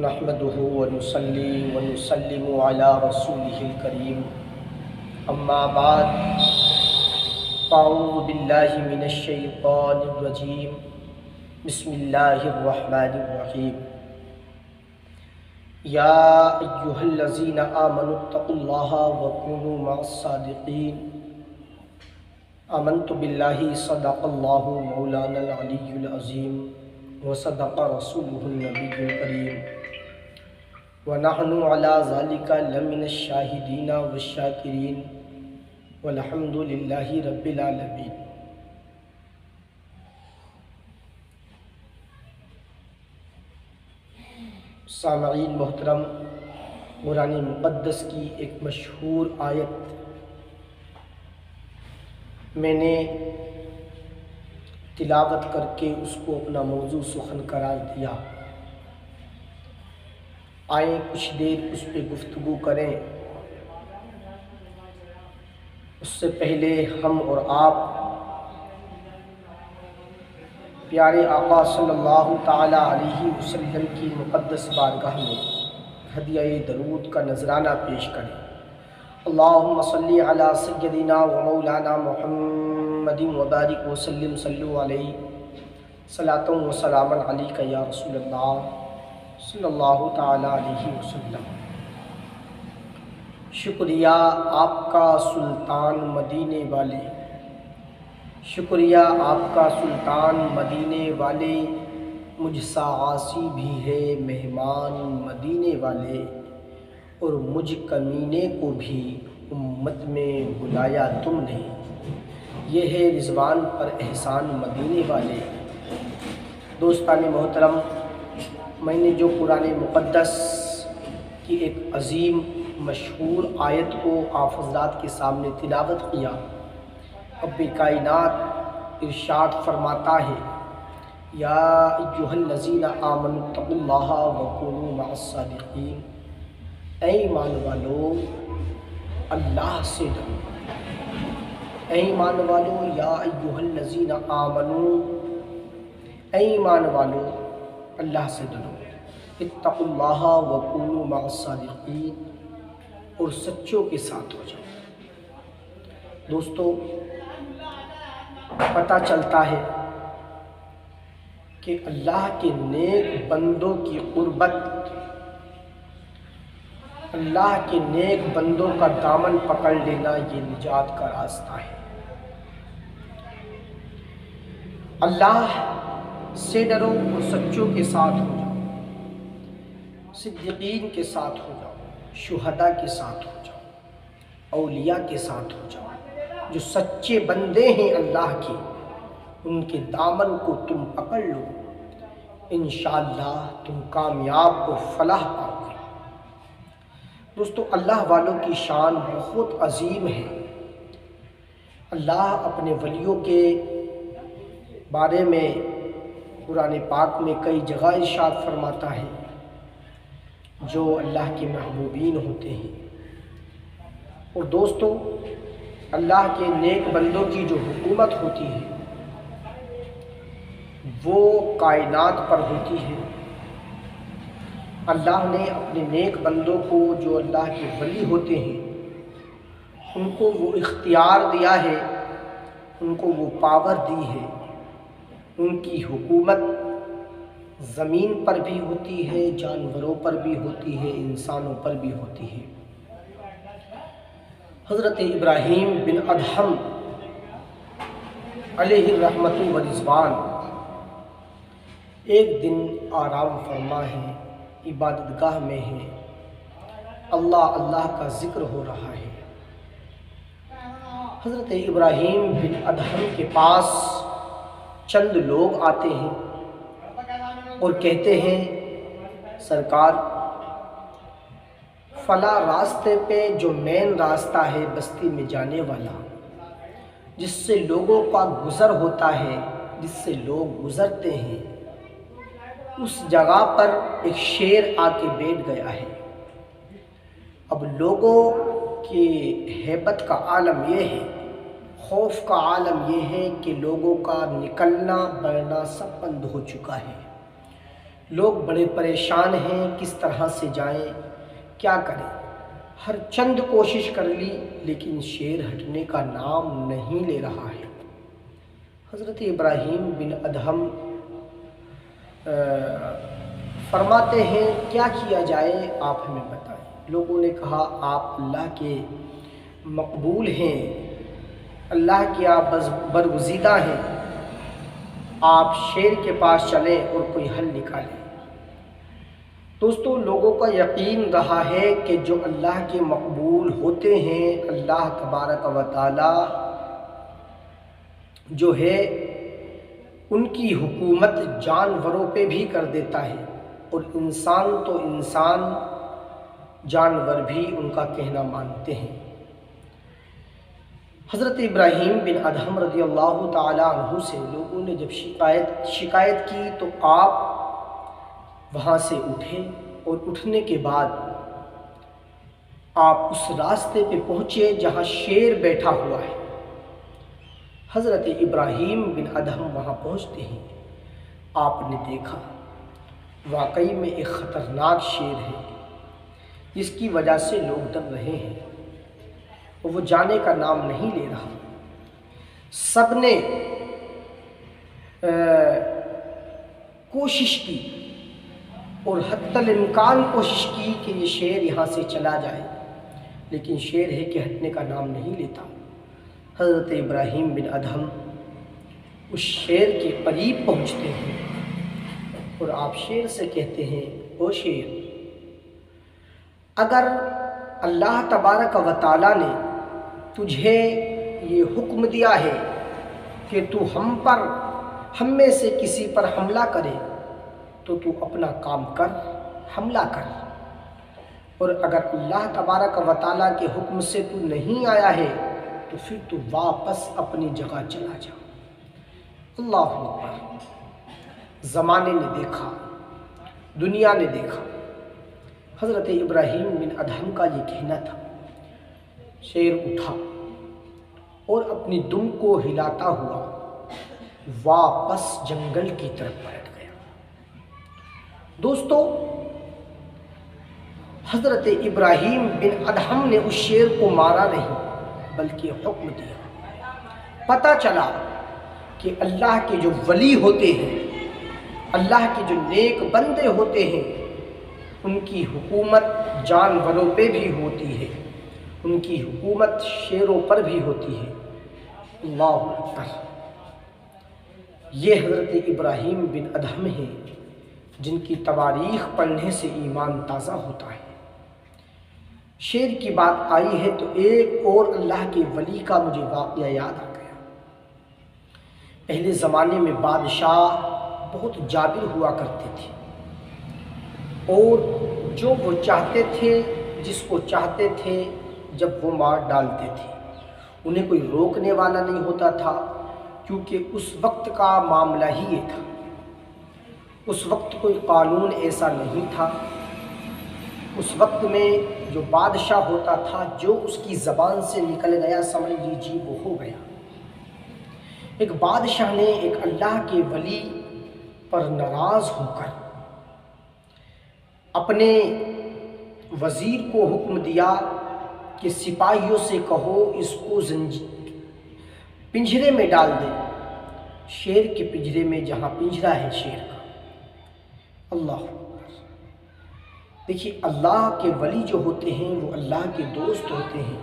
نحمده ونصلي ونسلم على رسوله الكريم اما بعد فاعوذ بالله من الشيطان الرجيم بسم الله الرحمن الرحيم يا أيها الذين آمنوا اتقوا الله وكونوا مع الصادقين آمنت بالله صدق الله مولانا العلي العظيم وصدق رسوله النبي الكريم ونحن على ذلك لمن الشاهدين والشاكرين والحمد لله رب العالمين۔ سامعین محترم، قرآن مقدس کی ایک مشہور آیت میں نے تلاوت کر کے اس کو اپنا موضوع سخن قرار دیا۔ آئیں کچھ دیر اس پہ گفتگو کریں۔ اس سے پہلے ہم اور آپ پیارے آقا صلی اللہ تعالی علیہ وسلم کی مقدس بارگاہ میں ہدیہ درود کا نذرانہ پیش کریں۔ اللہم صلی علی سیدنا و مولانا محمد وبارک وسلم صلو علیہ صلاۃ و سلام علیک یا رسول اللہ صلی اللہ تعالی علیہ وسلم۔ شکریہ آپ کا سلطان مدینے والے، شکریہ آپ کا سلطان مدینے والے، مجھ سا عاصی بھی ہے مہمان مدینے والے، اور مجھ کمینے کو بھی امت میں بلایا تم نے، یہ ہے رضوان پر احسان مدینے والے۔ دوستان محترم، میں نے جو قرآن مقدس کی ایک عظیم مشہور آیت کو آپ حضرات کے سامنے تلاوت کیا، رب کائنات ارشاد فرماتا ہے یا ایھا الذین آمنوا اتقوا اللہ وکونوا مع الصادقین، اے ایمان والو اللہ سے ڈرو۔ اے ایمان والو، یا ایھا الذین آمنوا، اے ایمان والو اللہ سے ڈرو، اتقوا اللہ وکونوا مع الصادقین، اور سچوں کے ساتھ ہو جاؤ۔ دوستو، پتہ چلتا ہے کہ اللہ کے نیک بندوں کی قربت، اللہ کے نیک بندوں کا دامن پکڑ لینا یہ نجات کا راستہ ہے۔ اللہ سے ڈرو اور سچوں کے ساتھ ہو جاؤ، صدیقین کے ساتھ ہو جاؤ، شہداء کے ساتھ ہو جاؤ، اولیاء کے ساتھ ہو جاؤ۔ جو سچے بندے ہیں اللہ کے، ان کے دامن کو تم پکڑ لو، انشاءاللہ تم کامیاب اور فلاح پاؤ گے۔ دوستو، اللہ والوں کی شان بہت عظیم ہے۔ اللہ اپنے ولیوں کے بارے میں قرآن پاک میں کئی جگہ ارشاد فرماتا ہے، جو اللہ کے محبوبین ہوتے ہیں۔ اور دوستو، اللہ کے نیک بندوں کی جو حکومت ہوتی ہے وہ کائنات پر ہوتی ہے۔ اللہ نے اپنے نیک بندوں کو، جو اللہ کے ولی ہوتے ہیں، ان کو وہ اختیار دیا ہے، ان کو وہ پاور دی ہے۔ ان کی حکومت زمین پر بھی ہوتی ہے، جانوروں پر بھی ہوتی ہے، انسانوں پر بھی ہوتی ہے۔ حضرت ابراہیم بن ادہم علیہ الرحمۃ والرضوان ایک دن آرام فرما ہے، عبادت گاہ میں ہے، اللہ اللہ کا ذکر ہو رہا ہے۔ حضرت ابراہیم بن ادہم کے پاس چند لوگ آتے ہیں اور کہتے ہیں، سرکار فلاں راستے پہ جو مین راستہ ہے بستی میں جانے والا، جس سے لوگوں کا گزر ہوتا ہے، جس سے لوگ گزرتے ہیں، اس جگہ پر ایک شیر آ کے بیٹھ گیا ہے۔ اب لوگوں کی ہیبت کا عالم یہ ہے، خوف کا عالم یہ ہے کہ لوگوں کا نکلنا بڑھنا سب بند ہو چکا ہے۔ لوگ بڑے پریشان ہیں، کس طرح سے جائیں، کیا کریں۔ ہر چند کوشش کر لی لیکن شیر ہٹنے کا نام نہیں لے رہا ہے۔ حضرت ابراہیم بن ادہم فرماتے ہیں کیا کیا جائے آپ ہمیں بتائیں۔ لوگوں نے کہا آپ اللہ کے مقبول ہیں، اللہ کے آپ برگزیدہ ہیں، آپ شیر کے پاس چلیں اور کوئی حل نکالیں۔ دوستو، لوگوں کا یقین رہا ہے کہ جو اللہ کے مقبول ہوتے ہیں، اللہ تبارک و تعالی جو ہے ان کی حکومت جانوروں پہ بھی کر دیتا ہے، اور انسان تو انسان، جانور بھی ان کا کہنا مانتے ہیں۔ حضرت ابراہیم بن ادہم رضی اللہ تعالی عنہ سے لوگوں نے جب شکایت کی تو آپ وہاں سے اٹھے، اور اٹھنے کے بعد آپ اس راستے پہ پہنچے جہاں شیر بیٹھا ہوا ہے۔ حضرت ابراہیم بن ادہم وہاں پہنچتے ہیں، آپ نے دیکھا واقعی میں ایک خطرناک شیر ہے، جس کی وجہ سے لوگ ڈر رہے ہیں، اور وہ جانے کا نام نہیں لے رہا۔ سب نے کوشش کی اور حتی الامکان کوشش کی کہ یہ شیر یہاں سے چلا جائے، لیکن شیر ہے کہ ہٹنے کا نام نہیں لیتا۔ حضرت ابراہیم بن ادہم اس شیر کے قریب پہنچتے ہیں اور آپ شیر سے کہتے ہیں، او شیر، اگر اللہ تبارک و تعالیٰ نے تجھے یہ حکم دیا ہے کہ تو ہم میں سے کسی پر حملہ کرے تو تو اپنا کام کر، حملہ کر، اور اگر اللہ تبارک و تعالیٰ کے حکم سے تو نہیں آیا ہے تو پھر تو واپس اپنی جگہ چلا جا۔ اللہ اکبر۔ زمانے نے دیکھا، دنیا نے دیکھا، حضرت ابراہیم بن ادہم کا یہ کہنا تھا۔ شیر اٹھا اور اپنی دم کو ہلاتا ہوا واپس جنگل کی طرف پلٹ گیا۔ دوستو، حضرت ابراہیم بن ادہم نے اس شیر کو مارا نہیں بلکہ حکم دیا۔ پتہ چلا کہ اللہ کے جو ولی ہوتے ہیں، اللہ کے جو نیک بندے ہوتے ہیں، ان کی حکومت جانوروں پہ بھی ہوتی ہے، ان کی حکومت شیروں پر بھی ہوتی ہے۔ اللہ اکبر۔ یہ حضرت ابراہیم بن ادہم ہیں جن کی تواریخ پڑھنے سے ایمان تازہ ہوتا ہے۔ شیر کی بات آئی ہے تو ایک اور اللہ کے ولی کا مجھے واقعہ یاد آ گیا۔ پہلے زمانے میں بادشاہ بہت جابر ہوا کرتے تھے، اور جو وہ چاہتے تھے، جس کو چاہتے تھے، جب وہ مار ڈالتے تھے۔ انہیں کوئی روکنے والا نہیں ہوتا تھا، کیونکہ اس وقت کا معاملہ ہی یہ تھا۔ اس وقت کوئی قانون ایسا نہیں تھا۔ اس وقت میں جو بادشاہ ہوتا تھا، جو اس کی زبان سے نکل گیا سمجھ لیجیے وہ ہو گیا۔ ایک بادشاہ نے ایک اللہ کے ولی پر ناراض ہو کر اپنے وزیر کو حکم دیا کہ سپاہیوں سے کہو اس کو پنجرے میں ڈال دے، شیر کے پنجرے میں، جہاں پنجرا ہے شیر کا۔ اللہ اکبر۔ دیکھیے، اللہ کے ولی جو ہوتے ہیں وہ اللہ کے دوست ہوتے ہیں۔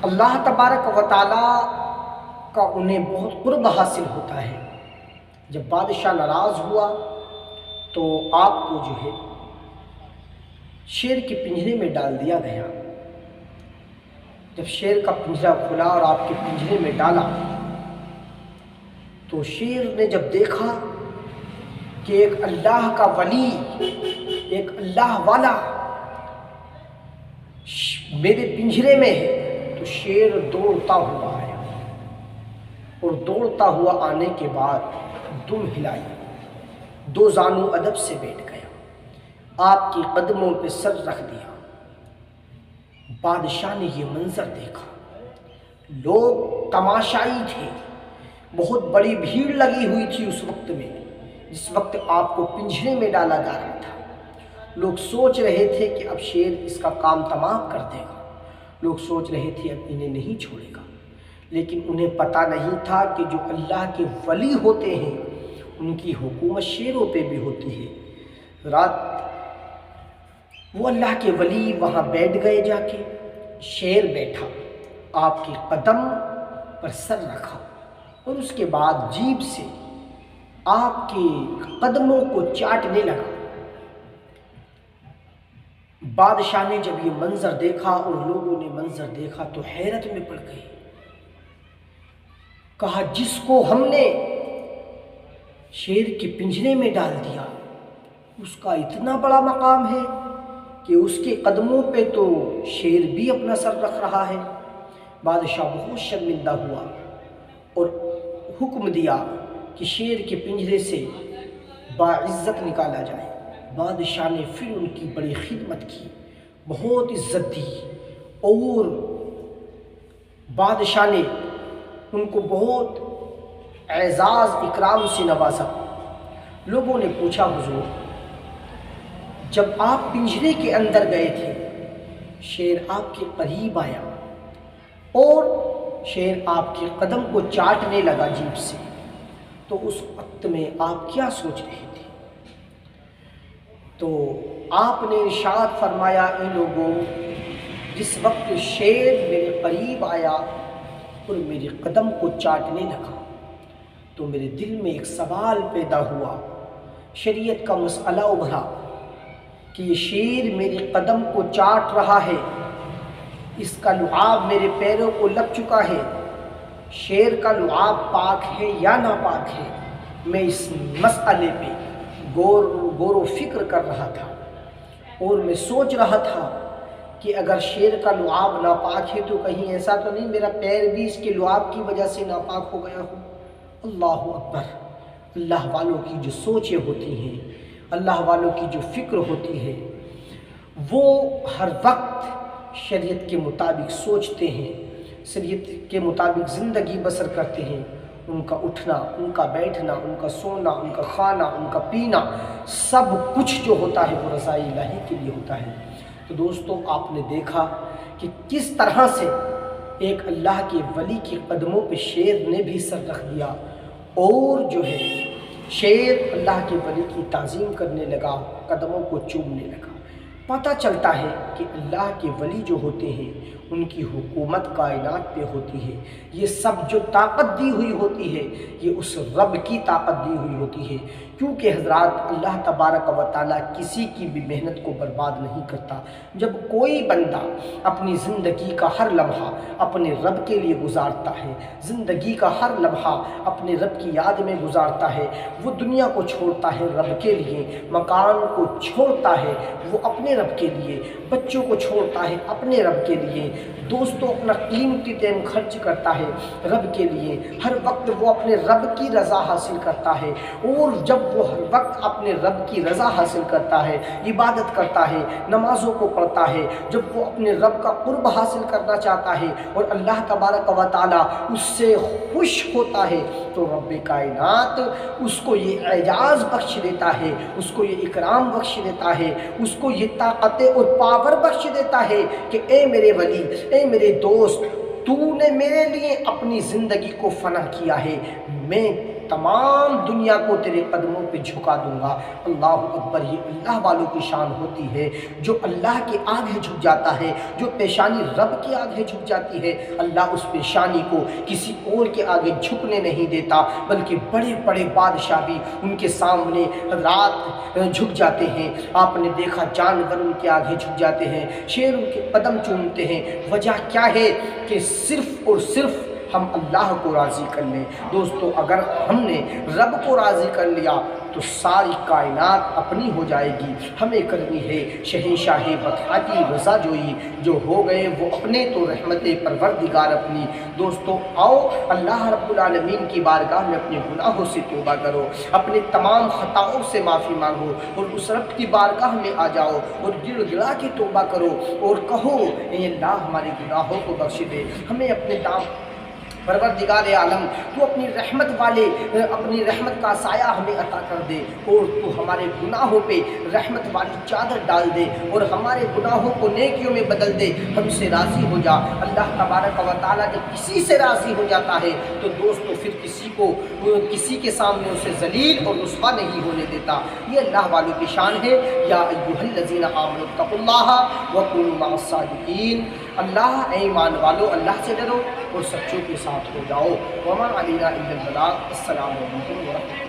اللہ تبارک و تعالیٰ کا انہیں بہت قرب حاصل ہوتا ہے۔ جب بادشاہ ناراض ہوا تو آپ کو جو ہے شیر کے پنجرے میں ڈال دیا گیا۔ جب شیر کا پنجرا کھلا اور آپ کے پنجرے میں ڈالا تو شیر نے جب دیکھا کہ ایک اللہ کا ولی، ایک اللہ والا میرے پنجرے میں ہے، تو شیر دوڑتا ہوا آیا، اور دوڑتا ہوا آنے کے بعد دم ہلائی، دو زانو ادب سے بیٹھ گیا، آپ کی قدموں پہ سر رکھ دیا۔ بادشاہ نے یہ منظر دیکھا، لوگ تماشائی تھے، بہت بڑی بھیڑ لگی ہوئی تھی اس وقت میں جس وقت آپ کو پنجرے میں ڈالا جا رہا تھا، لوگ سوچ رہے تھے کہ اب شیر اس کا کام تمام کر دے گا، لوگ سوچ رہے تھے اب انہیں نہیں چھوڑے گا، لیکن انہیں پتہ نہیں تھا کہ جو اللہ کے ولی ہوتے ہیں ان کی حکومت شیروں پہ بھی ہوتی ہے۔ رات وہ اللہ کے ولی وہاں بیٹھ گئے، جا کے شیر بیٹھا، آپ کے قدم پر سر رکھا اور اس کے بعد جیب سے آپ کے قدموں کو چاٹنے لگا۔ بادشاہ نے جب یہ منظر دیکھا اور لوگوں نے منظر دیکھا تو حیرت میں پڑ گئے، کہا جس کو ہم نے شیر کے پنجرے میں ڈال دیا اس کا اتنا بڑا مقام ہے کہ اس کے قدموں پہ تو شیر بھی اپنا سر رکھ رہا ہے۔ بادشاہ بہت شرمندہ ہوا اور حکم دیا کہ شیر کے پنجرے سے باعزت نکالا جائے۔ بادشاہ نے پھر ان کی بڑی خدمت کی، بہت عزت دی اور بادشاہ نے ان کو بہت اعزاز اکرام سے نوازا۔ لوگوں نے پوچھا حضور جب آپ پنجرے کے اندر گئے تھے شیر آپ کے قریب آیا اور شیر آپ کے قدم کو چاٹنے لگا جیب سے، تو اس وقت میں آپ کیا سوچ رہے تھے؟ تو آپ نے ارشاد فرمایا اے لوگوں، جس وقت شیر میرے قریب آیا اور میرے قدم کو چاٹنے لگا تو میرے دل میں ایک سوال پیدا ہوا، شریعت کا مسئلہ ابھرا کہ یہ شیر میرے قدم کو چاٹ رہا ہے، اس کا لعاب میرے پیروں کو لگ چکا ہے، شیر کا لعاب پاک ہے یا ناپاک ہے؟ میں اس مسئلے پہ غور و فکر کر رہا تھا اور میں سوچ رہا تھا کہ اگر شیر کا لعاب ناپاک ہے تو کہیں ایسا تو نہیں میرا پیر بھی اس کے لعاب کی وجہ سے ناپاک ہو گیا ہو۔ اللہ اکبر! اللہ والوں کی جو سوچیں ہوتی ہیں، اللہ والوں کی جو فکر ہوتی ہے، وہ ہر وقت شریعت کے مطابق سوچتے ہیں، شریعت کے مطابق زندگی بسر کرتے ہیں۔ ان کا اٹھنا، ان کا بیٹھنا، ان کا سونا، ان کا کھانا، ان کا پینا، سب کچھ جو ہوتا ہے وہ رضا الہی کے لیے ہوتا ہے۔ تو دوستو آپ نے دیکھا کہ کس طرح سے ایک اللہ کے ولی کے قدموں پہ شیر نے بھی سر رکھ دیا اور جو ہے شیر اللہ کے ولی کی تعظیم کرنے لگا، قدموں کو چومنے لگا۔ پتہ چلتا ہے کہ اللہ کے ولی جو ہوتے ہیں ان کی حکومت کائنات پہ ہوتی ہے، یہ سب جو طاقت دی ہوئی ہوتی ہے یہ اس رب کی طاقت دی ہوئی ہوتی ہے، کیونکہ حضرات اللہ تبارک و تعالیٰ کسی کی بھی محنت کو برباد نہیں کرتا۔ جب کوئی بندہ اپنی زندگی کا ہر لمحہ اپنے رب کے لیے گزارتا ہے، زندگی کا ہر لمحہ اپنے رب کی یاد میں گزارتا ہے، وہ دنیا کو چھوڑتا ہے رب کے لیے، مکان کو چھوڑتا ہے وہ اپنے رب کے لیے، بچوں کو چھوڑتا ہے اپنے رب کے لیے، دوستوں اپنا قیمتی ٹائم خرچ کرتا ہے رب کے لیے، ہر وقت وہ اپنے رب کی رضا حاصل کرتا ہے، اور جب وہ ہر وقت اپنے رب کی رضا حاصل کرتا ہے، عبادت کرتا ہے، نمازوں کو پڑھتا ہے، جب وہ اپنے رب کا قرب حاصل کرنا چاہتا ہے اور اللہ تبارک و تعالیٰ اس سے خوش ہوتا ہے تو رب کائنات اس کو یہ اعزاز بخش دیتا ہے، اس کو یہ اکرام بخش دیتا ہے، اس کو یہ طاقت اور پاور بخش دیتا ہے کہ اے میرے ولی، اے میرے دوست، تو نے میرے لیے اپنی زندگی کو فنا کیا ہے، میں تمام دنیا کو تیرے قدموں پہ جھکا دوں گا۔ اللہ اکبر! یہ اللہ والوں کی شان ہوتی ہے، جو اللہ کے آگے جھک جاتا ہے، جو پیشانی رب کے آگے جھک جاتی ہے، اللہ اس پیشانی کو کسی اور کے آگے جھکنے نہیں دیتا، بلکہ بڑے بڑے بادشاہ بھی ان کے سامنے رات جھک جاتے ہیں۔ آپ نے دیکھا جانور ان کے آگے جھک جاتے ہیں، شیر ان کے قدم چومتے ہیں۔ وجہ کیا ہے؟ کہ صرف اور صرف ہم اللہ کو راضی کر لیں۔ دوستو اگر ہم نے رب کو راضی کر لیا تو ساری کائنات اپنی ہو جائے گی۔ ہمیں کرنی ہے شہنشاہ بطحا کی رضا جوئی، جو ہو گئے وہ اپنے تو رحمت پروردگار اپنی۔ دوستو آؤ اللہ رب العالمین کی بارگاہ میں اپنے گناہوں سے توبہ کرو، اپنے تمام خطاؤں سے معافی مانگو اور اس رب کی بارگاہ میں آ جاؤ اور گڑ گڑا کے توبہ کرو اور کہو اے اللہ ہمارے گناہوں کو بخش دے، ہمیں اپنے پروردگار عالم تو اپنی رحمت کا سایہ ہمیں عطا کر دے، اور تو ہمارے گناہوں پہ رحمت والی چادر ڈال دے اور ہمارے گناہوں کو نیکیوں میں بدل دے، ہم سے راضی ہو جا۔ اللہ تبارک و تعالیٰ جب کسی سے راضی ہو جاتا ہے تو دوستو پھر کسی کے سامنے اسے ذلیل اور رسوا نہیں ہونے دیتا۔ یہ اللہ والوں کی شان ہے۔ یا ایھا الذین آمنوا اتقوا اللہ وکونوا مع الصادقین، اللہ اے ایمان والو اللہ سے ڈرو اور سچوں کے ساتھ ہو جاؤ۔ وما علینا الا البلاغ۔ السلام علیکم ورحمۃ اللہ۔